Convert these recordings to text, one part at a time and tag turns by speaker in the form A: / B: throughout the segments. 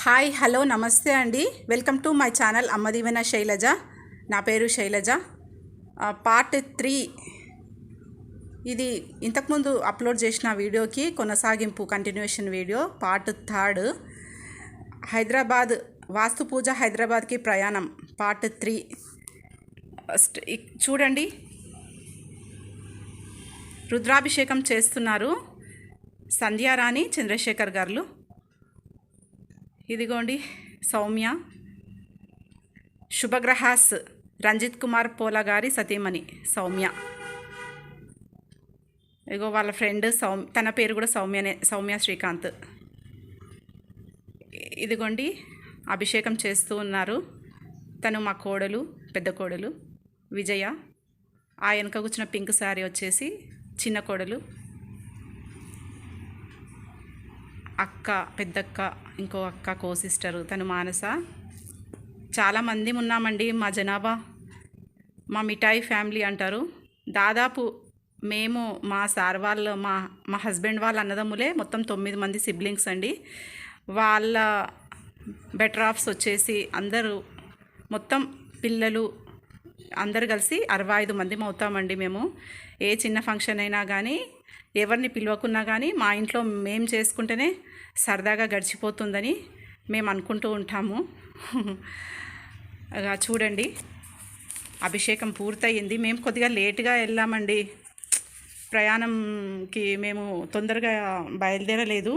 A: Hi hello నమస్తే అండి. Welcome to my channel అమ్మ దీవెన శైలజ. నా పేరు శైలజ. పార్ట్ 3 ఇది ఇంతకుముందు అప్లోడ్ చేసిన వీడియోకి కొనసాగింపు, కంటిన్యూషన్ వీడియో. పార్ట్ 3 హైదరాబాద్ వాస్తు పూజ, హైదరాబాద్కి ప్రయాణం పార్ట్ 3 చూడండి. రుద్రాభిషేకం చేస్తున్నారు సంధ్యారాణి, చంద్రశేఖర్ గారు. ఇదిగోండి సౌమ్య, శుభగ్రహాస్ రంజిత్ కుమార్ పోలా గారి సతీమణి సౌమ్య. ఇగో వాళ్ళ ఫ్రెండ్ తన పేరు కూడా సౌమ్యనే, సౌమ్య శ్రీకాంత్. ఇదిగోండి అభిషేకం చేస్తూ ఉన్నారు. తను మా కోడలు, పెద్ద కోడలు విజయ. ఆ వెనక కూర్చున్న పింక్ శారీ వచ్చేసి చిన్న కోడలు, అక్క, పెద్దక్క, ఇంకో అక్క, కో సిస్టరు తను మానస. చాలామంది ఉన్నామండి మా జనాభా. మా మిఠాయి ఫ్యామిలీ అంటారు. దాదాపు మేము, మా సార్ వాళ్ళు, మా హస్బెండ్ వాళ్ళ అన్నదమ్ములే మొత్తం 9 మంది సిబ్లింగ్స్ అండి. వాళ్ళ బెటర్ ఆఫ్స్ వచ్చేసి అందరూ మొత్తం పిల్లలు అందరు కలిసి 65 మంది అవుతామండి మేము. ఏ చిన్న ఫంక్షన్ అయినా కానీ, ఎవరిని పిలవకున్నా కానీ మా ఇంట్లో మేము చేసుకుంటేనే సరదాగా గడిచిపోతుందని మేము అనుకుంటూ ఉంటాము. చూడండి అభిషేకం పూర్తయింది. మేము కొద్దిగా లేటుగా వెళ్ళామండి. ప్రయాణంకి మేము తొందరగా బయలుదేరలేదు,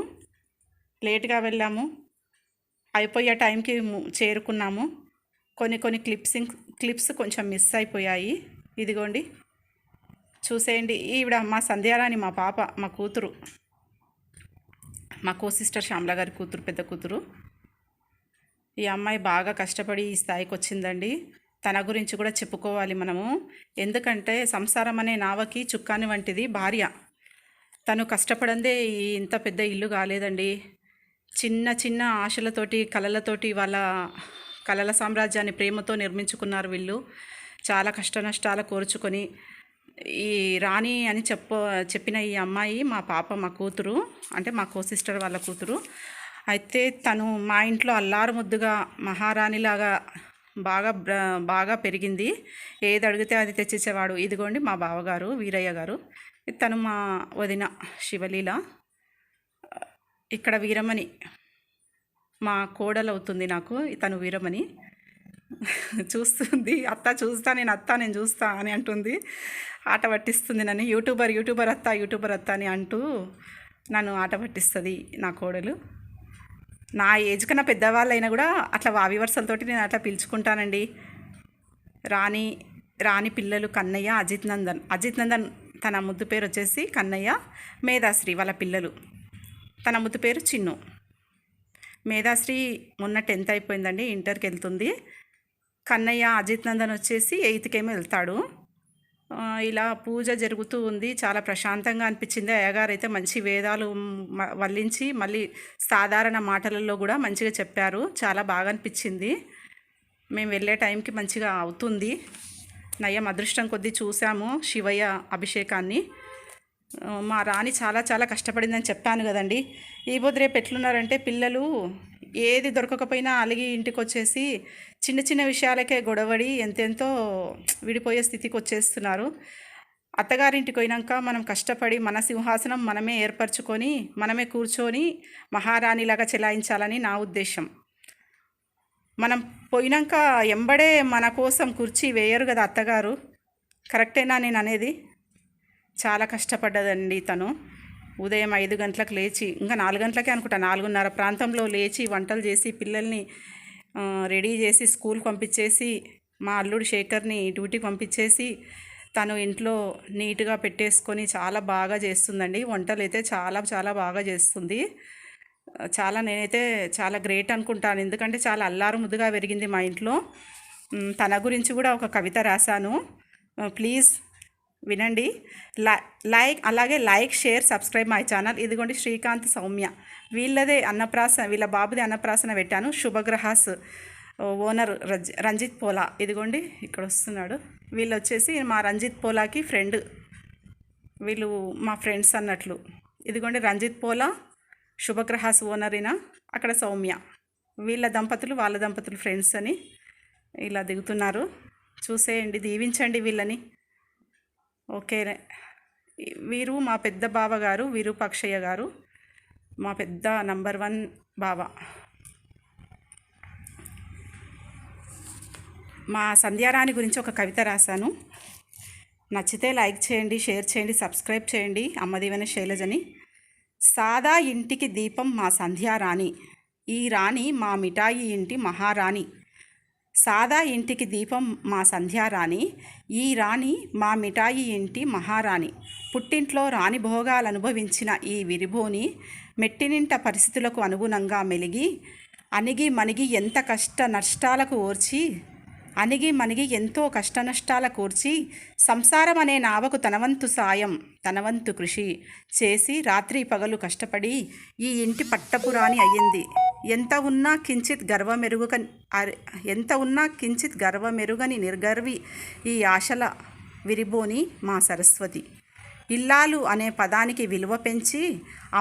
A: లేటుగా వెళ్ళాము. అయిపోయే టైంకి చేరుకున్నాము. కొన్ని క్లిప్స్ కొంచెం మిస్ అయిపోయాయి. ఇదిగోండి చూసేయండి. ఈవిడ మా సంధ్యారాణి, మా పాప, మా కూతురు, మా కో సిస్టర్ శ్యామల గారి కూతురు, పెద్ద కూతురు. ఈ అమ్మాయి బాగా కష్టపడి ఈ స్థాయికి వచ్చిందండి. తన గురించి కూడా చెప్పుకోవాలి మనము. ఎందుకంటే సంసారం అనే నావకి చుక్కాని వంటిది భార్య. తను కష్టపడందే ఇంత పెద్ద ఇల్లు కాలేదండి. చిన్న చిన్న ఆశలతోటి, కలలతోటి, వాళ్ళ కలల సామ్రాజ్యాన్ని ప్రేమతో నిర్మించుకున్నారు వీళ్ళు. చాలా కష్ట నష్టాలు కోర్చుకొని ఈ రాణి అని చెప్పిన ఈ అమ్మాయి మా పాప, మా కూతురు, అంటే మా కో సిస్టర్ వాళ్ళ కూతురు. అయితే తను మా ఇంట్లో అల్లారు ముద్దుగా మహారాణిలాగా బాగా పెరిగింది. ఏది అడిగితే అది తెచ్చిచ్చేవాడు. ఇదిగోండి మా బావగారు వీరయ్య గారు. తను మా వదిన శివలీల. ఇక్కడ వీరమణి మా కోడలు అవుతుంది నాకు. తను వీరమణి చూస్తుంది. నేను చూస్తా అని అంటుంది. ఆట పట్టిస్తుంది నన్ను. యూట్యూబర్ అత్త అని అంటూ నన్ను ఆట పట్టిస్తుంది నా కోడలు. నా ఏజ్ కన్నా పెద్దవాళ్ళు అయినా కూడా అట్లా వావి వరుసలతోటి నేను అట్లా పిలుచుకుంటానండి. రాణి పిల్లలు కన్నయ్య, అజిత్ నందన్ తన ముద్దు పేరు వచ్చేసి కన్నయ్య. మేధాశ్రీ వాళ్ళ పిల్లలు, తన ముద్దు పేరు చిన్ను. మేధాశ్రీ మొన్న 10th అయిపోయిందండి, ఇంటర్కి వెళ్తుంది. కన్నయ్య, అజిత్ నందన్ వచ్చేసి 8th వెళ్తాడు. ఇలా పూజ జరుగుతూ ఉంది. చాలా ప్రశాంతంగా అనిపించింది. అయ్యగారు అయితే మంచి వేదాలు వల్లించి మళ్ళీ సాధారణ మాటలలో కూడా మంచిగా చెప్పారు. చాలా బాగా అనిపించింది. మేము వెళ్ళే టైంకి మంచిగా అవుతుంది. నయ్యం అదృష్టం కొద్దీ చూసాము శివయ్య అభిషేకాన్ని. మా రాణి చాలా చాలా కష్టపడిందని చెప్పాను కదండి. ఈ పొద్దు రేపు ఎట్లున్నారంటే పిల్లలు ఏది దొరకకపోయినా అలిగి ఇంటికి వచ్చేసి చిన్న చిన్న విషయాలకే గొడవడి ఎంతెంతో విడిపోయే స్థితికి వచ్చేస్తున్నారు. అత్తగారింటికి పోయినాక మనం కష్టపడి మన సింహాసనం మనమే ఏర్పరచుకొని మనమే కూర్చొని మహారాణిలాగా చెలాయించాలని నా ఉద్దేశం. మనం పోయినాక ఎంబడే మన కోసం కుర్చీ వేయరు కదా అత్తగారు. కరెక్టేనా నేను అనేది? చాలా కష్టపడ్డదండి తను. ఉదయం 5 గంటలకు లేచి, ఇంకా 4 గంటలకే అనుకుంటా, 4:30 ప్రాంతంలో లేచి వంటలు చేసి పిల్లల్ని రెడీ చేసి స్కూల్కి పంపించేసి, మా అల్లుడు శేఖర్ని డ్యూటీకి పంపించేసి తను ఇంట్లో నీట్గా పెట్టేసుకొని చాలా బాగా చేస్తుందండి. వంటలు అయితే చాలా చాలా బాగా చేస్తుంది. నేనైతే చాలా గ్రేట్ అనుకుంటాను. ఎందుకంటే చాలా అల్లారు ముద్దుగా పెరిగింది మా ఇంట్లో. తన గురించి కూడా ఒక కవిత రాశాను, ప్లీజ్ వినండి. అలాగే like, share, subscribe my channel. ఇదిగోండి శ్రీకాంత్, సౌమ్య వీళ్ళ బాబుది అన్నప్రాసన పెట్టాను. శుభగ్రహాస్ ఓనర్ రంజిత్ పోలా. ఇదిగోండి ఇక్కడ వస్తున్నాడు. వీళ్ళు వచ్చేసి మా రంజిత్ పోలాకి ఫ్రెండ్. వీళ్ళు మా ఫ్రెండ్స్ అన్నట్లు. ఇదిగోండి రంజిత్ పోలా, శుభగ్రహాస్ ఓనరినా, అక్కడ సౌమ్య. వీళ్ళ దంపతులు వాళ్ళ దంపతులు ఫ్రెండ్స్ అని ఇలా దిగుతున్నారు. చూసేయండి, దీవించండి వీళ్ళని. ఓకే, వీరు మా పెద్ద బావగారు విరూపాక్షయ్య గారు, మా పెద్ద నంబర్ 1 బావ. మా సంధ్యారాణి గురించి ఒక కవిత రాశాను. నచ్చితే లైక్ చేయండి, షేర్ చేయండి, సబ్స్క్రైబ్ చేయండి. అమ్మదీవెన శైలజని. సాదా ఇంటికి దీపం మా సంధ్యారాణి, ఈ రాణి మా మిఠాయి ఇంటి మహారాణి. సాదా ఇంటికి దీపం మా సంధ్యారాణి, ఈ రాణి మా మిఠాయి ఇంటి మహారాణి. పుట్టింట్లో రాణి భోగాలు అనుభవించిన ఈ విరిభోని, మెట్టినింట పరిస్థితులకు అనుగుణంగా మెలిగి, అణిగి మణిగి ఎంత కష్ట నష్టాలకు ఓర్చి, అణిగి మణిగి ఎంతో కష్ట నష్టాల కూర్చి, సంసారం అనే నావకు తనవంతు సాయం తనవంతు కృషి చేసి రాత్రి పగలు కష్టపడి ఈ ఇంటి పట్టపురాణి అయ్యింది. ఎంత ఉన్నా కించిత్ గర్వమెరుగని నిర్గర్వి ఈ ఆశల విరిబోని మా సరస్వతి. ఇల్లాలు అనే పదానికి విలువ పెంచి,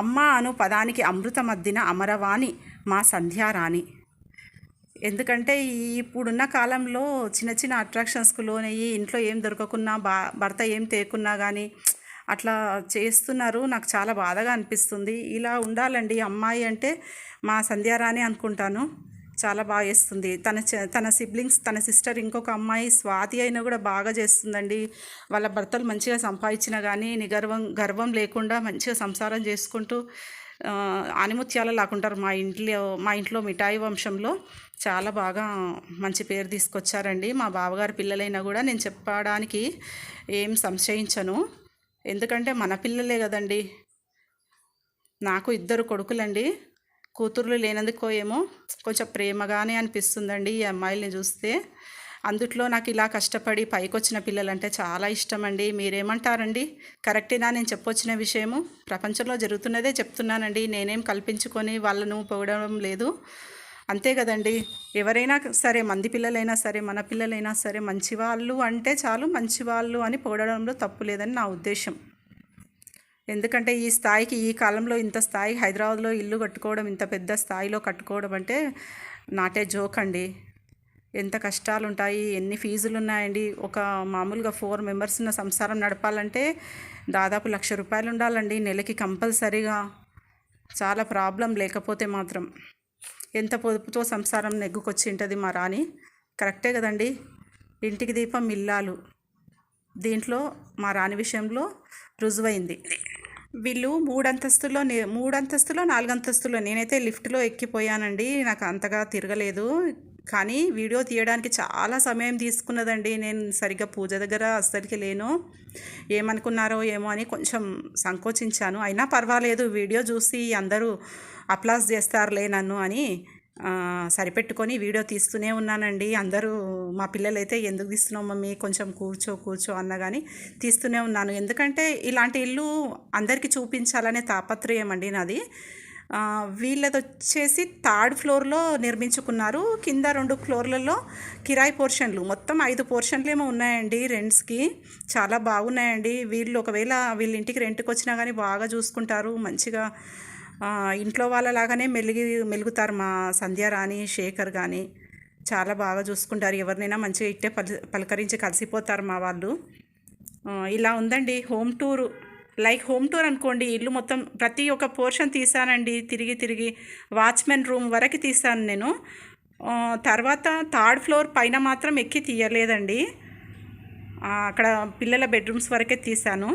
A: అమ్మ అను పదానికి అమృతమద్దిన అమరవాణి మా సంధ్యారాణి. ఎందుకంటే ఇప్పుడున్న కాలంలో చిన్న చిన్న అట్రాక్షన్స్కు లోనయ్యి ఇంట్లో ఏం దొరకకున్నా, భర్త ఏం తేకున్నా కానీ అట్లా చేస్తున్నారు. నాకు చాలా బాధగా అనిపిస్తుంది. ఇలా ఉండాలండి. అమ్మాయి అంటే మా సంధ్యారాణి అనుకుంటాను. చాలా బాగా చేస్తుంది. తన సిబ్లింగ్స్, తన సిస్టర్ ఇంకొక అమ్మాయి స్వాతి అయినా కూడా బాగా చేస్తుందండి. వాళ్ళ భర్తలు మంచిగా సంపాదించినా కానీ గర్వం లేకుండా మంచిగా సంసారం చేసుకుంటూ ఆనిముత్యాల లాకుంటారు. మా ఇంట్లో మిఠాయి వంశంలో చాలా బాగా మంచి పేరు తీసుకొచ్చారండి. మా బావగారి పిల్లలైనా కూడా నేను చెప్పడానికి ఏం సంశయించను. ఎందుకంటే మన పిల్లలే కదండి. నాకు 2 కొడుకులండి. కూతుర్లు లేనందుకో ఏమో కొంచెం ప్రేమగానే అనిపిస్తుందండి ఈ అమ్మాయిల్ని చూస్తే. అందుట్లో నాకు ఇలా కష్టపడి పైకొచ్చిన పిల్లలంటే చాలా ఇష్టమండి. మీరేమంటారండి? కరెక్టేనా నేను చెప్పొచ్చిన విషయము? ప్రపంచంలో జరుగుతున్నదే చెప్తున్నానండి. నేనేం కల్పించుకొని వాళ్ళను పొగడడం లేదు. అంతే కదండి. ఎవరైనా సరే, మంది పిల్లలైనా సరే, మన పిల్లలైనా సరే, మంచివాళ్ళు అంటే చాలు, మంచివాళ్ళు అని పొగడడంలో తప్పు లేదని నా ఉద్దేశం. ఎందుకంటే ఈ స్థాయికి, ఈ కాలంలో ఇంత స్థాయి హైదరాబాద్లో ఇల్లు కట్టుకోవడం, ఇంత పెద్ద స్థాయిలో కట్టుకోవడం అంటే నాటే జోక్ అండి. ఎంత కష్టాలు ఉంటాయి, ఎన్ని ఫీజులు ఉన్నాయండి. ఒక మామూలుగా 4 మెంబర్స్ ఉన్న సంసారం నడపాలంటే దాదాపు 1,00,000 రూపాయలు ఉండాలండి నెలకి కంపల్సరీగా. చాలా ప్రాబ్లం. లేకపోతే మాత్రం ఎంత పొదుపుతో సంసారం నెగ్గుకొచ్చి ఉంటుంది మా రాణి. కరెక్టే కదండి. ఇంటికి దీపం ఇల్లాలు. దీంట్లో మా రాణి విషయంలో రుజువైంది. వీళ్ళు 3 అంతస్తులో 4 అంతస్తులో, నేనైతే లిఫ్ట్లో ఎక్కిపోయానండి. నాకు అంతగా తిరగలేదు. కానీ వీడియో తీయడానికి చాలా సమయం తీసుకున్నదండి. నేను సరిగ్గా పూజ దగ్గర అస్సలకి లేను. ఏమనుకున్నారో ఏమో అని కొంచెం సంకోచించాను. అయినా పర్వాలేదు, వీడియో చూసి అందరూ అప్లాస్ చేస్తారులే నన్ను అని సరిపెట్టుకొని వీడియో తీస్తూనే ఉన్నానండి. అందరూ మా పిల్లలైతే ఎందుకు తీస్తున్నావు మమ్మీ, కొంచెం కూర్చో అన్న కానీ తీస్తూనే ఉన్నాను. ఎందుకంటే ఇలాంటి ఇల్లు అందరికీ చూపించాలనే తాపత్రయం అండి నాది. వీళ్ళది వచ్చేసి 3rd ఫ్లోర్లో నిర్మించుకున్నారు. కింద 2 ఫ్లోర్లలో కిరాయి పోర్షన్లు, మొత్తం 5 పోర్షన్లు ఏమో ఉన్నాయండి రెంట్స్కి. చాలా బాగున్నాయండి. వీళ్ళు ఒకవేళ వీళ్ళ ఇంటికి రెంట్కి వచ్చినా కానీ బాగా చూసుకుంటారు. మంచిగా ఇంట్లో వాళ్ళలాగానే మెలుగుతారు. మా సంధ్యారాణి, శేఖర్ కానీ చాలా బాగా చూసుకుంటారు. ఎవరినైనా మంచిగా ఇట్టే పలకరించి కలిసిపోతారు మా వాళ్ళు. ఇలా ఉందండి home tour. Like home tour అనుకోండి. ఇల్లు మొత్తం ప్రతి ఒక్క పోర్షన్ తీసానండి. తిరిగి వాచ్మెన్ రూమ్ వరకు తీసాను నేను. తర్వాత 3rd ఫ్లోర్ పైన మాత్రం ఎక్కి తీయలేదండి. అక్కడ పిల్లల బెడ్రూమ్స్ వరకే తీసాను.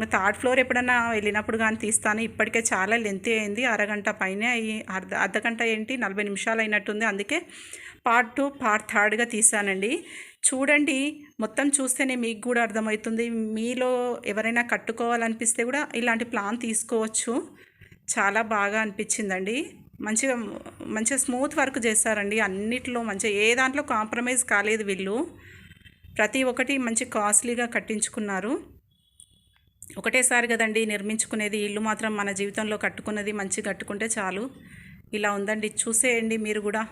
A: 3rd ఫ్లోర్ ఎప్పుడన్నా వెళ్ళినప్పుడు కానీ తీస్తాను. ఇప్పటికే చాలా లెంత్ అయింది. అరగంట పైనే అర్ధగంట ఏంటి 40 నిమిషాలు అయినట్టుంది. అందుకే పార్ట్ 2 పార్ట్ 3గా తీసానండి. చూడండి, మొత్తం చూస్తేనే మీకు కూడా అర్థమవుతుంది. మీలో ఎవరైనా కట్టుకోవాలనిపిస్తే కూడా ఇలాంటి ప్లాన్ తీసుకోవచ్చు. చాలా బాగా అనిపించిందండి. మంచిగా స్మూత్ వర్క్ చేశారండి. అన్నిట్లో మంచిగా, ఏ దాంట్లో కాంప్రమైజ్ కాలేదు వీళ్ళు. ప్రతి ఒక్కటి మంచి కాస్ట్లీగా కట్టించుకున్నారు. ఒకటేసారి కదండి నిర్మించుకునేది. ఇల్లు మాత్రం మన జీవితంలో కట్టుకున్నది మంచిగా కట్టుకుంటే చాలు. ఇలా ఉందండి, చూసేయండి మీరు కూడా.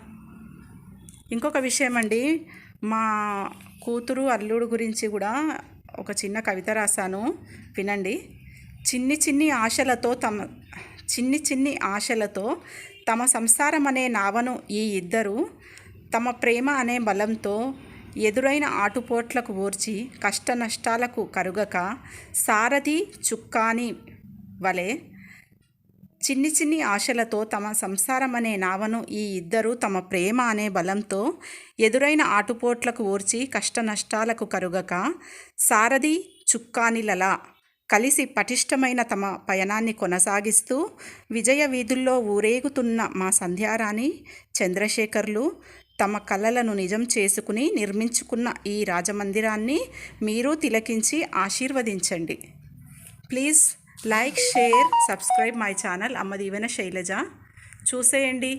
A: ఇంకొక విషయం అండి, మా కూతురు అల్లుడు గురించి కూడా ఒక చిన్న కవిత రాశాను, వినండి. చిన్ని చిన్ని ఆశలతో తమ సంసారం అనే నావను ఈ ఇద్దరు తమ ప్రేమ అనే బలంతో ఎదురైన ఆటుపోట్లకు ఓర్చి కష్ట నష్టాలకు కరుగక సారథి చుక్కాని వలె చిన్ని చిన్ని ఆశలతో తమ సంసారం అనే నావను ఈ ఇద్దరు తమ ప్రేమ అనే బలంతో ఎదురైన ఆటుపోట్లకు ఓర్చి కష్ట నష్టాలకు కరుగక సారథి చుక్కానిలలా కలిసి పటిష్టమైన తమ పయనాన్ని కొనసాగిస్తూ విజయ వీధుల్లో ఊరేగుతున్న మా సంధ్యారాణి చంద్రశేఖర్లు తమ కలలను నిజం చేసుకుని నిర్మించుకున్న ఈ రాజమందిరాన్ని మీరు తిలకించి ఆశీర్వదించండి. Please like, share, subscribe my channel అమ్మ దీవెన శైలజ. చూసేయండి.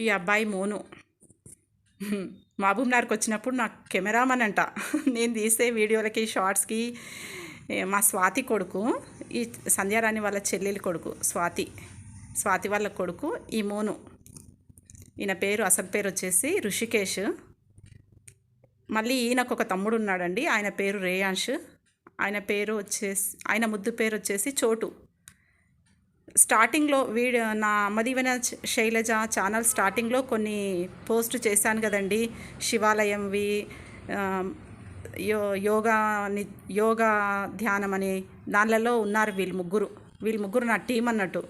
A: ఈ అబ్బాయి మోను మహబూబ్నగర్కి వచ్చినప్పుడు నాకు కెమెరామన్ అంట. నేను తీసే వీడియోలకి షార్ట్స్కి మా స్వాతి కొడుకు, ఈ సంధ్యారాణి వాళ్ళ చెల్లెలి కొడుకు స్వాతి వాళ్ళ కొడుకు ఈ మోను. ఈయన పేరు అసలు పేరు వచ్చేసి ఋషికేష్. మళ్ళీ ఈయనకు ఒక తమ్ముడు ఉన్నాడండి, ఆయన పేరు రేయాంష్. ఆయన ముద్దు పేరు వచ్చేసి చోటు. స్టార్టింగ్లో నా అమ్మ దీవెన శైలజ ఛానల్ స్టార్టింగ్లో కొన్ని పోస్ట్ చేశాను కదండి, శివాలయంవి, యోగా ధ్యానం అని. దానిలలో ఉన్నారు వీళ్ళు ముగ్గురు నా టీం అన్నట్టు.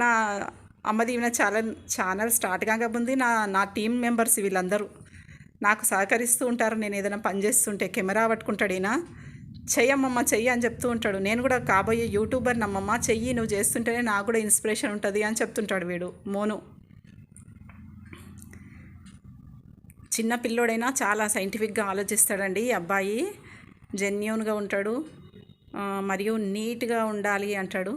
A: నా అమ్మ దీవెన ఛానల్ స్టార్ట్ కాకముందు నా టీం మెంబర్స్ వీళ్ళందరూ నాకు సహకరిస్తూ ఉంటారు. నేను ఏదైనా పని చేస్తుంటే కెమెరా పట్టుకుంటాడు ఈయన, చెయ్యమ్మమ్మ చెయ్యి అని చెప్తూ ఉంటాడు. నేను కూడా కాబోయే యూట్యూబర్ నమ్మమ్మ, చెయ్యి నువ్వు చేస్తుంటేనే నాకు కూడా ఇన్స్పిరేషన్ ఉంటుంది అని చెప్తుంటాడు వీడు మోను. చిన్న పిల్లోడైనా చాలా సైంటిఫిక్గా ఆలోచిస్తాడండి ఈ అబ్బాయి. జెన్యూన్గా ఉంటాడు, మరియు నీట్గా ఉండాలి అంటాడు.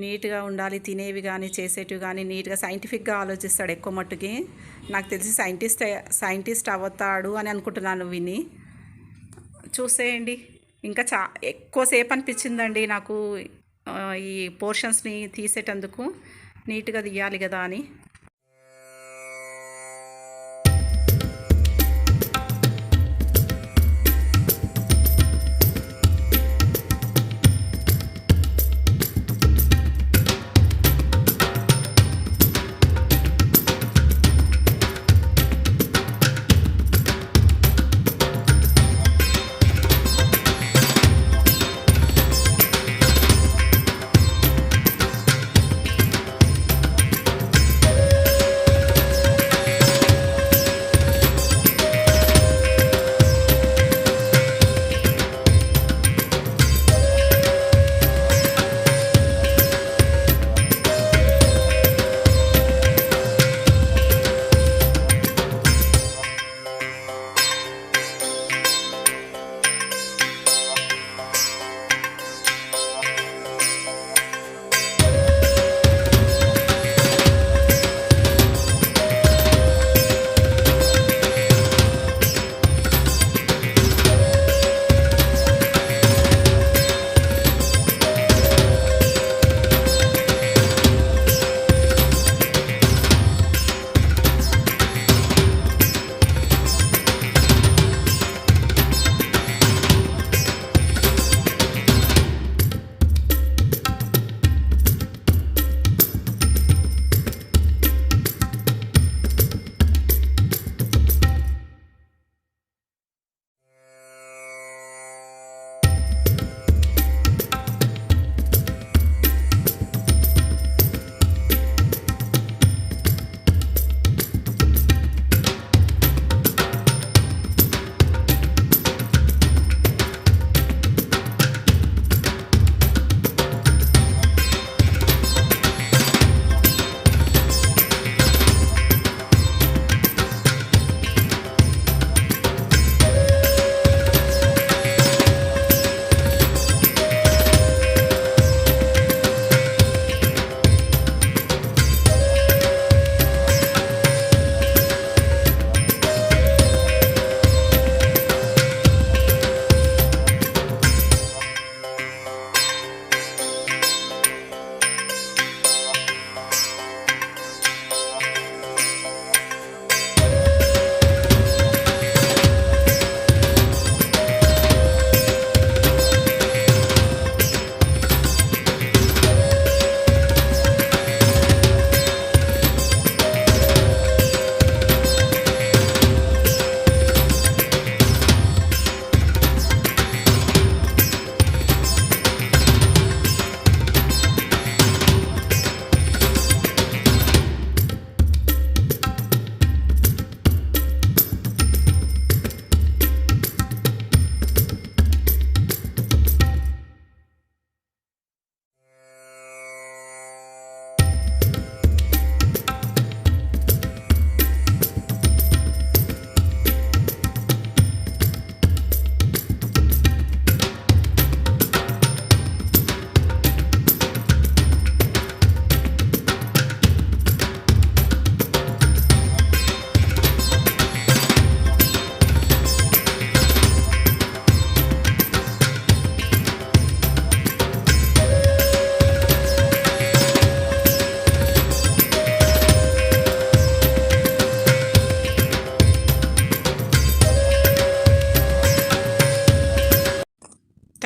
A: నీట్గా ఉండాలి, తినేవి కానీ చేసేటివి కానీ నీట్గా సైంటిఫిక్గా ఆలోచిస్తాడు ఎక్కువ మట్టుకి. నాకు తెలిసి సైంటిస్ట్ అవుతాడు అని అనుకుంటున్నాను విని. చూసేయండి. ఇంకా ఎక్కువసేపు అనిపించిందండి నాకు ఈ పోర్షన్స్ని తీసేటందుకు. నీట్గా తీయాలి కదా అని.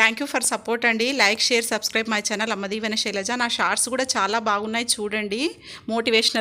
A: థ్యాంక్ యూ ఫర్ సపోర్ట్ అండి. Like, share, subscribe my channel అమ్మ దీవెన శైలజ. నా షార్ట్స్ కూడా చాలా బాగున్నాయి చూడండి, మోటివేషనల్.